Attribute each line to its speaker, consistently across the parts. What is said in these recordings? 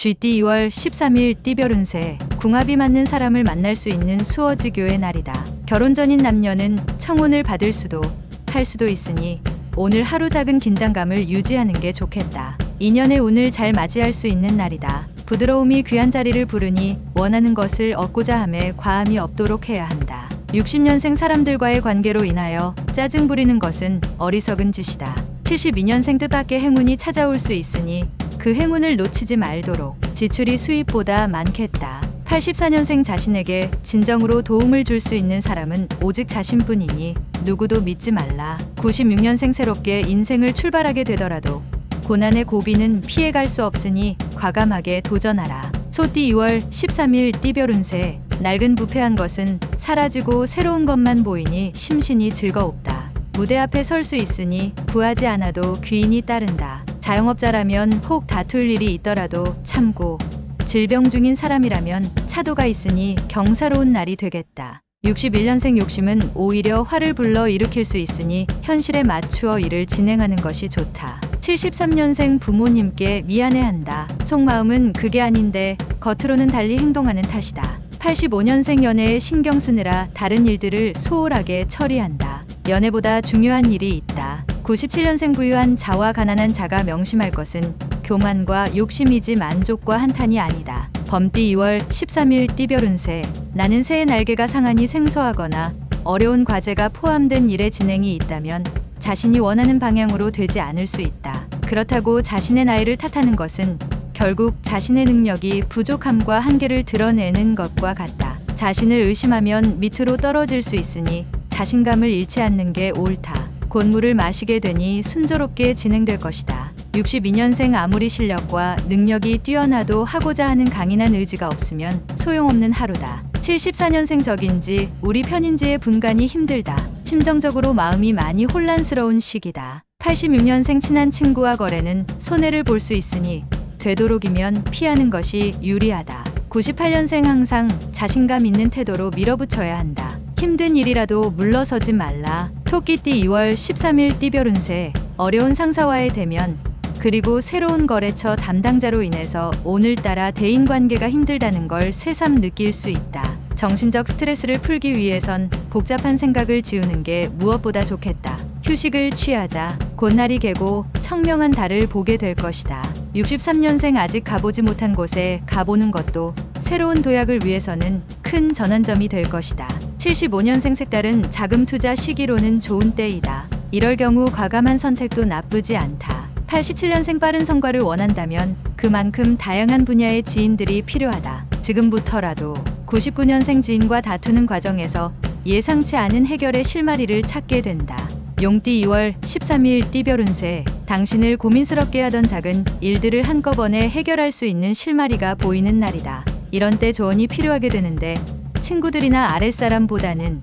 Speaker 1: GT 2월 13일 띠별 운세, 궁합이 맞는 사람을 만날 수 있는 수어지교의 날이다. 결혼 전인 남녀는 청혼을 받을 수도 할 수도 있으니 오늘 하루 작은 긴장감을 유지하는 게 좋겠다. 인연의 운을 잘 맞이할 수 있는 날이다. 부드러움이 귀한 자리를 부르니 원하는 것을 얻고자 함에 과함이 없도록 해야 한다. 60년생 사람들과의 관계로 인하여 짜증 부리는 것은 어리석은 짓이다. 72년생 뜻밖의 행운이 찾아올 수 있으니 그 행운을 놓치지 말도록. 지출이 수입보다 많겠다. 84년생 자신에게 진정으로 도움을 줄 수 있는 사람은 오직 자신뿐이니 누구도 믿지 말라. 96년생 새롭게 인생을 출발하게 되더라도 고난의 고비는 피해갈 수 없으니 과감하게 도전하라. 소띠 2월 13일 띠별 운세, 낡은 부패한 것은 사라지고 새로운 것만 보이니 심신이 즐거웁다. 무대 앞에 설 수 있으니 부하지 않아도 귀인이 따른다. 자영업자라면 혹 다툴 일이 있더라도 참고, 질병 중인 사람이라면 차도가 있으니 경사로운 날이 되겠다. 61년생 욕심은 오히려 화를 불러 일으킬 수 있으니 현실에 맞추어 일을 진행하는 것이 좋다. 73년생 부모님께 미안해한다. 속마음은 그게 아닌데 겉으로는 달리 행동하는 탓이다. 85년생 연애에 신경 쓰느라 다른 일들을 소홀하게 처리한다. 연애보다 중요한 일이 있다. 97년생 부유한 자와 가난한 자가 명심할 것은 교만과 욕심이지 만족과 한탄이 아니다. 범띠 2월 13일 띠별 운세, 나는 새의 날개가 상한이 생소하거나 어려운 과제가 포함된 일의 진행이 있다면 자신이 원하는 방향으로 되지 않을 수 있다. 그렇다고 자신의 나이를 탓하는 것은 결국 자신의 능력이 부족함과 한계를 드러내는 것과 같다. 자신을 의심하면 밑으로 떨어질 수 있으니 자신감을 잃지 않는 게 옳다. 곧 물을 마시게 되니 순조롭게 진행될 것이다. 62년생 아무리 실력과 능력이 뛰어나도 하고자 하는 강인한 의지가 없으면 소용없는 하루다. 74년생 적인지 우리 편인지의 분간이 힘들다. 심정적으로 마음이 많이 혼란스러운 시기다. 86년생 친한 친구와 거래는 손해를 볼 수 있으니 되도록이면 피하는 것이 유리하다. 98년생 항상 자신감 있는 태도로 밀어붙여야 한다. 힘든 일이라도 물러서지 말라. 토끼띠 2월 13일 띠별 운세, 어려운 상사와의 대면, 그리고 새로운 거래처 담당자로 인해서 오늘따라 대인관계가 힘들다는 걸 새삼 느낄 수 있다. 정신적 스트레스를 풀기 위해선 복잡한 생각을 지우는 게 무엇보다 좋겠다. 휴식을 취하자. 곧 날이 개고 청명한 달을 보게 될 것이다. 63년생 아직 가보지 못한 곳에 가보는 것도 새로운 도약을 위해서는 큰 전환점이 될 것이다. 75년생 색다른 자금 투자 시기로는 좋은 때이다. 이럴 경우 과감한 선택도 나쁘지 않다. 87년생 빠른 성과를 원한다면 그만큼 다양한 분야의 지인들이 필요하다. 지금부터라도 99년생 지인과 다투는 과정에서 예상치 않은 해결의 실마리를 찾게 된다. 용띠 2월 13일 띠별 운세, 당신을 고민스럽게 하던 작은 일들을 한꺼번에 해결할 수 있는 실마리가 보이는 날이다. 이런 때 조언이 필요하게 되는데 친구들이나 아랫사람보다는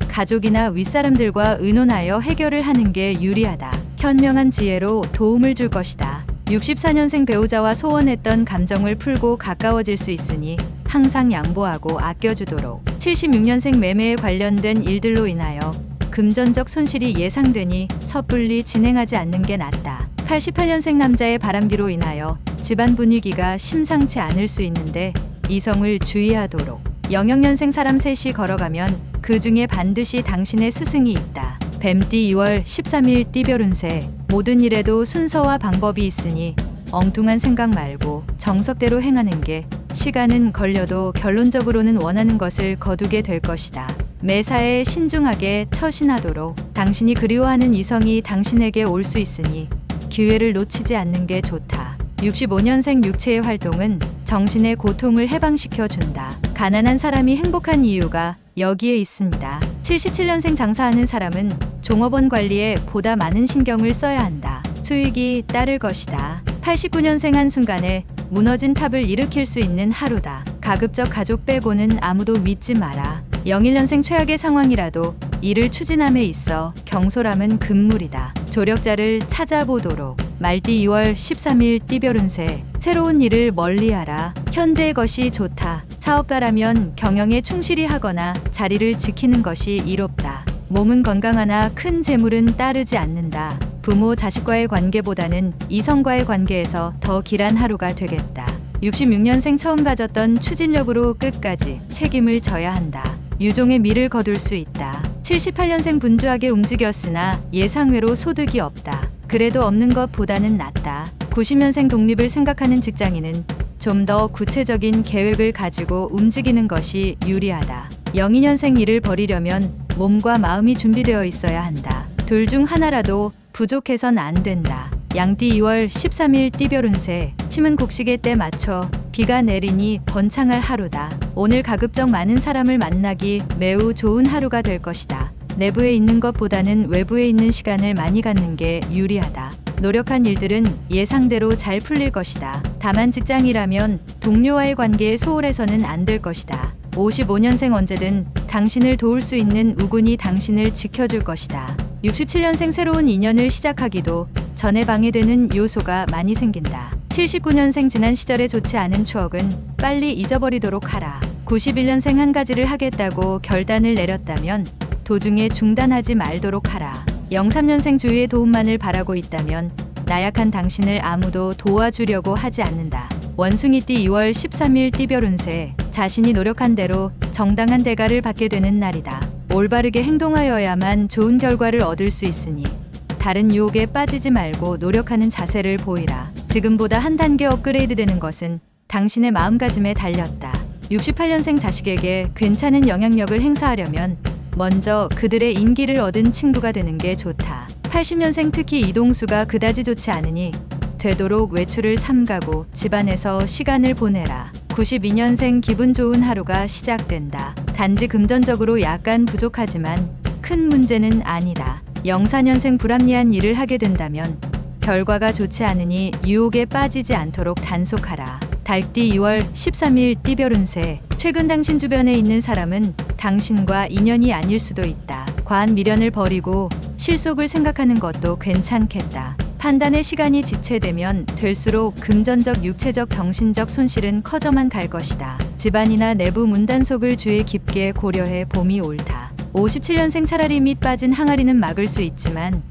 Speaker 1: 가족이나 윗사람들과 의논하여 해결을 하는 게 유리하다. 현명한 지혜로 도움을 줄 것이다. 64년생 배우자와 소원했던 감정을 풀고 가까워질 수 있으니 항상 양보하고 아껴주도록. 76년생 매매에 관련된 일들로 인하여 금전적 손실이 예상되니 섣불리 진행하지 않는 게 낫다. 88년생 남자의 바람기로 인하여 집안 분위기가 심상치 않을 수 있는데 이성을 주의하도록. 00년생 사람 셋이 걸어가면 그 중에 반드시 당신의 스승이 있다. 뱀띠 2월 13일 띠별 운세, 모든 일에도 순서와 방법이 있으니 엉뚱한 생각 말고 정석대로 행하는 게 시간은 걸려도 결론적으로는 원하는 것을 거두게 될 것이다. 매사에 신중하게 처신하도록. 당신이 그리워하는 이성이 당신에게 올 수 있으니 기회를 놓치지 않는 게 좋다. 65년생 육체의 활동은 정신의 고통을 해방시켜 준다. 가난한 사람이 행복한 이유가 여기에 있습니다. 77년생 장사하는 사람은 종업원 관리에 보다 많은 신경을 써야 한다. 수익이 따를 것이다. 89년생 한순간에 무너진 탑을 일으킬 수 있는 하루다. 가급적 가족 빼고는 아무도 믿지 마라. 01년생 최악의 상황이라도 이를 추진함에 있어 경솔함은 금물이다. 조력자를 찾아보도록. 말띠 2월 13일 띠별 운세, 새로운 일을 멀리하라. 현재의 것이 좋다. 사업가라면 경영에 충실히 하거나 자리를 지키는 것이 이롭다. 몸은 건강하나 큰 재물은 따르지 않는다. 부모 자식과의 관계보다는 이성과의 관계에서 더 길한 하루가 되겠다. 66년생 처음 가졌던 추진력으로 끝까지 책임을 져야 한다. 유종의 미를 거둘 수 있다. 78년생 분주하게 움직였으나 예상외로 소득이 없다. 그래도 없는 것보다는 낫다. 90년생 독립을 생각하는 직장인은 좀 더 구체적인 계획을 가지고 움직이는 것이 유리하다. 02년생 일을 벌이려면 몸과 마음이 준비되어 있어야 한다. 둘 중 하나라도 부족해선 안 된다. 양띠 2월 13일 띠별 운세. 침은 곡식의 때 맞춰 비가 내리니 번창할 하루다. 오늘 가급적 많은 사람을 만나기 매우 좋은 하루가 될 것이다. 내부에 있는 것보다는 외부에 있는 시간을 많이 갖는 게 유리하다. 노력한 일들은 예상대로 잘 풀릴 것이다. 다만 직장이라면 동료와의 관계에 소홀해서는 안 될 것이다. 55년생 언제든 당신을 도울 수 있는 우군이 당신을 지켜줄 것이다. 67년생 새로운 인연을 시작하기도 전에 방해되는 요소가 많이 생긴다. 79년생 지난 시절에 좋지 않은 추억은 빨리 잊어버리도록 하라. 91년생 한 가지를 하겠다고 결단을 내렸다면 도중에 중단하지 말도록 하라. 03년생 주위의 도움만을 바라고 있다면 나약한 당신을 아무도 도와주려고 하지 않는다. 원숭이띠 2월 13일 띠별 운세. 자신이 노력한 대로 정당한 대가를 받게 되는 날이다. 올바르게 행동하여야만 좋은 결과를 얻을 수 있으니 다른 유혹에 빠지지 말고 노력하는 자세를 보이라. 지금보다 한 단계 업그레이드 되는 것은 당신의 마음가짐에 달렸다. 68년생 자식에게 괜찮은 영향력을 행사하려면 먼저 그들의 인기를 얻은 친구가 되는 게 좋다. 80년생 특히 이동수가 그다지 좋지 않으니 되도록 외출을 삼가고 집안에서 시간을 보내라. 92년생 기분 좋은 하루가 시작된다. 단지 금전적으로 약간 부족하지만 큰 문제는 아니다. 04년생 불합리한 일을 하게 된다면 결과가 좋지 않으니 유혹에 빠지지 않도록 단속하라. 달띠 2월 13일 띠별 운세. 최근 당신 주변에 있는 사람은 당신과 인연이 아닐 수도 있다. 과한 미련을 버리고 실속을 생각하는 것도 괜찮겠다. 판단의 시간이 지체되면 될수록 금전적, 육체적, 정신적 손실은 커져만 갈 것이다. 집안이나 내부 문단속을 주의 깊게 고려해 봄이 옳다. 57년생 차라리 밑 빠진 항아리는 막을 수 있지만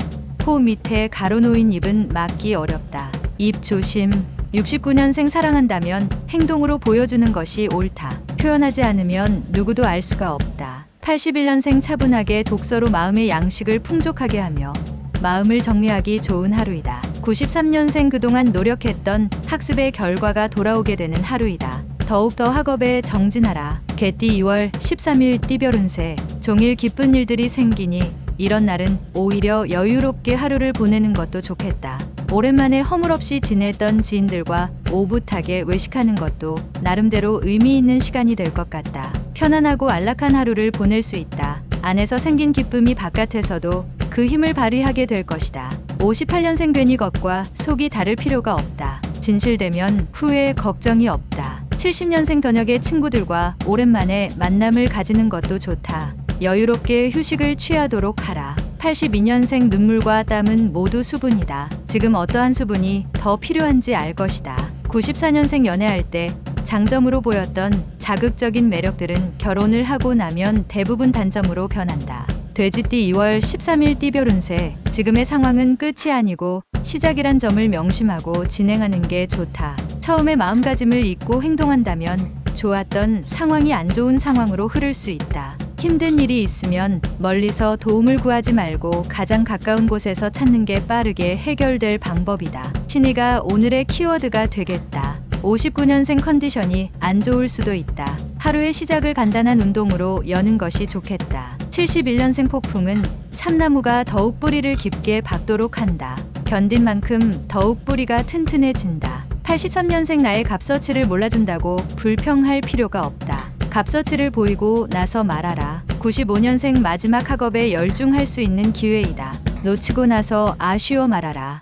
Speaker 1: 코 밑에 가로놓인 입은 막기 어렵다. 입 조심. 69년생 사랑한다면 행동으로 보여주는 것이 옳다. 표현하지 않으면 누구도 알 수가 없다. 81년생 차분하게 독서로 마음의 양식을 풍족하게 하며 마음을 정리하기 좋은 하루이다. 93년생 그동안 노력했던 학습의 결과가 돌아오게 되는 하루이다. 더욱더 학업에 정진하라. 개띠 2월 13일 띠별 운세. 종일 기쁜 일들이 생기니 이런 날은 오히려 여유롭게 하루를 보내는 것도 좋겠다. 오랜만에 허물없이 지냈던 지인들과 오붓하게 외식하는 것도 나름대로 의미 있는 시간이 될 것 같다. 편안하고 안락한 하루를 보낼 수 있다. 안에서 생긴 기쁨이 바깥에서도 그 힘을 발휘하게 될 것이다. 58년생 괜히 겉과 속이 다를 필요가 없다. 진실되면 후회에 걱정이 없다. 70년생 저녁에 친구들과 오랜만에 만남을 가지는 것도 좋다. 여유롭게 휴식을 취하도록 하라. 82년생 눈물과 땀은 모두 수분이다. 지금 어떠한 수분이 더 필요한지 알 것이다. 94년생 연애할 때 장점으로 보였던 자극적인 매력들은 결혼을 하고 나면 대부분 단점으로 변한다. 돼지띠 2월 13일 띠별 운세. 지금의 상황은 끝이 아니고 시작이란 점을 명심하고 진행하는 게 좋다. 처음에 마음가짐을 잊고 행동한다면 좋았던 상황이 안 좋은 상황으로 흐를 수 있다. 힘든 일이 있으면 멀리서 도움을 구하지 말고 가장 가까운 곳에서 찾는 게 빠르게 해결될 방법이다. 신의가 오늘의 키워드가 되겠다. 59년생 컨디션이 안 좋을 수도 있다. 하루의 시작을 간단한 운동으로 여는 것이 좋겠다. 71년생 폭풍은 참나무가 더욱 뿌리를 깊게 박도록 한다. 견딘 만큼 더욱 뿌리가 튼튼해진다. 83년생 나의 값어치를 몰라준다고 불평할 필요가 없다. 값어치를 보이고 나서 말하라. 95년생 마지막 학업에 열중할 수 있는 기회이다. 놓치고 나서 아쉬워 말아라.